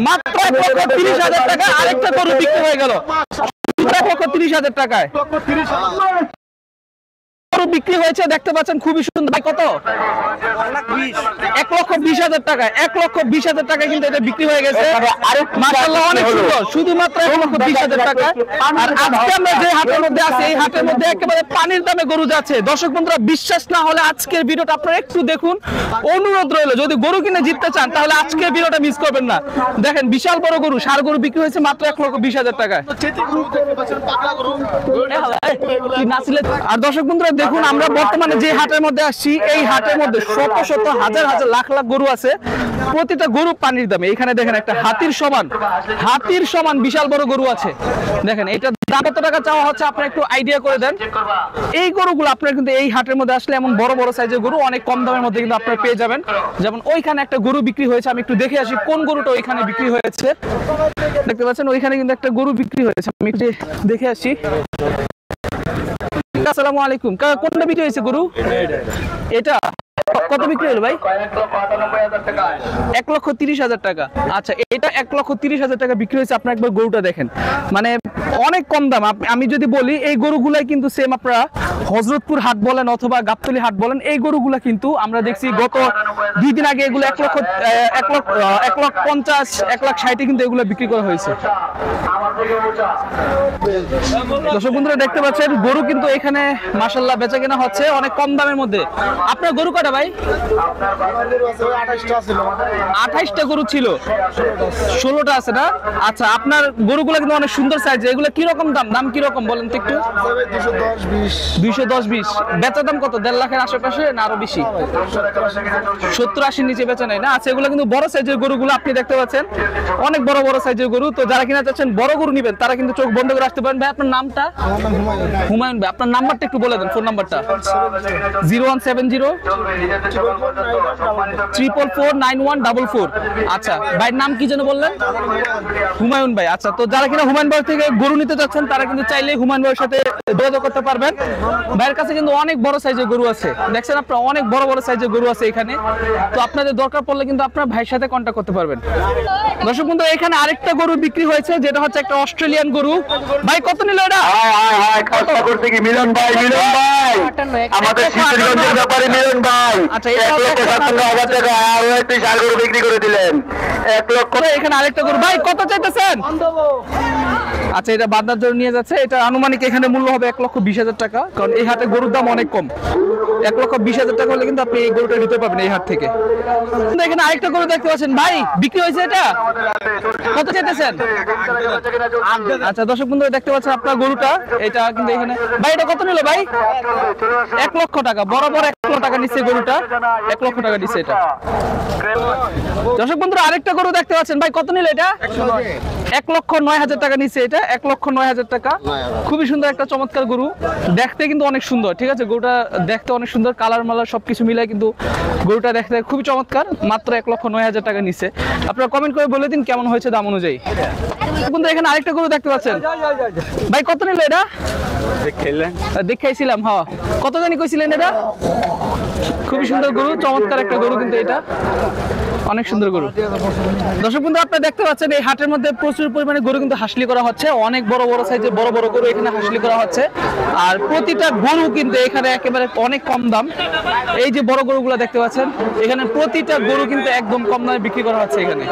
মাত্র 1,30,000 টাকা আরেকটা গরু বিক্রি হয়ে গেল 1,30,000 টাকায় বিক্রি হয়েছে দেখতে পাচ্ছেন খুবই সুন্দর। কত? 1,20,000 টাকা 1,20,000 টাকা কিন্তু এটা বিক্রি হয়ে গেছে মাশাআল্লাহ অনেক সুন্দর শুধুমাত্র 1,20,000 টাকা। আর আজকে আমরা যে হাটের মধ্যে আছি এই হাটের মধ্যে একেবারে পানির দামে গরু যাচ্ছে। দর্শক বন্ধুরা বিশ্বাস না হলে আজকের ভিডিওটা আপনারা একটু দেখুন, অনুরোধ রইল যদি গরু কিনে জিততে চান তাহলে আজকের ভিডিওটা মিস করবেন না। দেখেন বিশাল বড় গরু ষাঁড় গরু বিক্রি হয়েছে মাত্র 1,20,000 টাকায়। আর দর্শক বন্ধুরা দেখুন আমরা বর্তমানে যে হাটের মধ্যে আসছি এই হাটের মধ্যে শত শত হাজার হাজার লাখ লাখ গরু আছে, প্রতিটা গরু পানির দামে। এখানে দেখেন একটা হাতির সমান বিশাল বড় গরু আছে। দেখেন এটা দাম কত টাকা চাওয়া হচ্ছে আপনারা একটু আইডিয়া করে দেন। এই গরুগুলো আপনারা কিন্তু এই হাটের মধ্যে আসলে এমন বড় বড় সাইজের গরু অনেক কম দামের মধ্যে কিন্তু আপনারা পেয়ে যাবেন। যেমন ওইখানে একটা গরু বিক্রি হয়েছে, আমি একটু দেখে আসি কোন গরুটা ওইখানে বিক্রি হয়েছে। দেখতে পাচ্ছেন ওইখানে কিন্তু একটা গরু বিক্রি হয়েছে, আমি একটু দেখে আসি। আসসালামু আলাইকুম, কোনটা বিক্রি হয়েছে গরু? এটা কত বিক্রি হলো ভাই? 1,30,000 টাকা। আচ্ছা এটা 1,30,000 টাকা বিক্রি হয়েছে। আপনার একবার গরুটা দেখেন, মানে অনেক কম দাম। আমি যদি বলি এই গরুগুলাই কিন্তু সেম আপনারা হযরতপুর হাট বলেন অথবা গাবতলী হাট বলেন, এই গরুগুলা কিন্তু আমরা দেখছি গত 2 দিন আগে এগুলো 1,50,000 1,60,000 কিন্তু এগুলো বিক্রি করা হয়েছে। দর্শক বন্ধুরা দেখতে পাচ্ছেন গরু কিন্তু এখানে মাশাআল্লাহ বেচা কেনা হচ্ছে অনেক কম দামের মধ্যে। আপনার গরু কয়টা ভাই? 28টা গরু ছিল, 16টা আছে না? আচ্ছা আপনার গরুগুলো কিন্তু অনেক সুন্দর সাইজ। এগুলো কি রকম দাম কি রকম বলেন তো একটু? 210-20 বেচা দাম কত? 1.5 লাখের আশেপাশে না আরো বেশি? 70-80 নিচে বেচা নাই না? আচ্ছা এগুলো কিন্তু বড় সাইজের গরুগুলো আপনি দেখতে পাচ্ছেন অনেক বড় বড় সাইজের গরু। তো যারা কিনা চাচ্ছেন বড় গরু নেবেন তারা কিন্তু চোখ বন্ধ করে আসতে পারেন। ভাই আপনার নামটা? হুমায়ুন ভাই। আপনার নাম্বারটা একটু বলে দেন, ফোন নাম্বারটা। 0170-444-9144। আচ্ছা ভাইয়ের নাম কি যেন বললেন? হুমায়ুন ভাই। আচ্ছা তো যারা কিনা হুমায়ুন ভাই থেকে গরু নিতে যাচ্ছেন তারা কিন্তু চাইলে হুমায়ুন ভাইয়ের সাথে যোগাযোগ করতে পারবেন। ভাইয়ের কাছে কিন্তু অনেক বড় সাইজের গরু আছে, দেখছেন আপনারা অনেক বড় বড় সাইজের গরু আছে এখানে। তো আপনাদের দরকার পড়লে কিন্তু আপনারা ভাইয়ের সাথে কন্ট্যাক্ট করতে পারবেন। দর্শক বন্ধু এখানে আরেকটা গরু বিক্রি হয়েছে যেটা হচ্ছে একটা অস্ট্রেলিয়ান গরু। ভাই কত নিল এটা? করতে কি মিলন ভাই আমাদের শীতলগঞ্জের ব্যাপারে মিলন ভাই। আচ্ছা 1,57,000 টাকা আর একটু ষাঁড় গরু বিক্রি করে দিলেন 1 লক্ষ। এখানে আরেকটা গরু ভাই কত চাইতেছেন? আচ্ছা এটা বাদদার জন্য নিয়ে যাচ্ছে। এটা আনুমানিক এখানে মূল্য হবে 1,20,000 টাকা, কারণ এই হাটে গরুর দাম অনেক কম। 1,20,000 টাকা হলে কিন্তু আপনি এই গরুটা নিতে পারবেন এই হাট থেকে। এখানে আরেকটা গরু দেখতে পাচ্ছেন ভাই বিক্রি হয়েছে, এটা কত চাইতেছেন? আচ্ছা দর্শক বন্ধুরা দেখতে পাচ্ছেন আপনার গরুটা, এটা কিন্তু এখানে ভাই এটা কত নিল ভাই? 1 লক্ষ টাকা। বরাবর 1 লক্ষ টাকা নিচ্ছে গরুটা, 1 লক্ষ টাকা নিচ্ছে এটা। দর্শক বন্ধুরা আরেকটা গরু দেখতে পাচ্ছেন ভাই কত নিল এটা? 1,09,000 টাকা নিচ্ছে এটা, 1,09,000 টাকা। খুবই সুন্দর একটা চমৎকার গরু, দেখতে কিন্তু অনেক সুন্দর। ঠিক আছে গরুটা দেখতে অনেক সুন্দর, কালার মালার সবকিছু মিলাই কিন্তু গরুটা দেখতে খুবই চমৎকার। মাত্র 1,09,000 টাকা নিচ্ছে। আপনারা কমেন্ট করে বলে দিন কেমন হয়েছে দাম অনুযায়ী। কিন্তু এখানে আরেকটা গরু দেখতে পাচ্ছেন ভাই কত নিল এটা? দেখাইছিলাম হ্যাঁ। কত জানি কইছিলেন এটা? খুবই সুন্দর গরু, চমৎকার একটা গরু কিন্তু এটা, অনেক সুন্দর গরু। দর্শক বন্ধু আপনারা দেখতে পাচ্ছেন এই হাটের মধ্যে প্রচুর পরিমাণে গরু কিন্তু হাসলি করা হচ্ছে, অনেক বড় বড় সাইজের বড় বড় গরু এখানে হাসলি করা হচ্ছে। আর প্রতিটা গরু কিন্তু এখানে একেবারে অনেক কম দাম। এই যে বড় গরুগুলো দেখতে পাচ্ছেন এখানে প্রতিটা গরু কিন্তু একদম কম দামে বিক্রি করা হচ্ছে এখানে।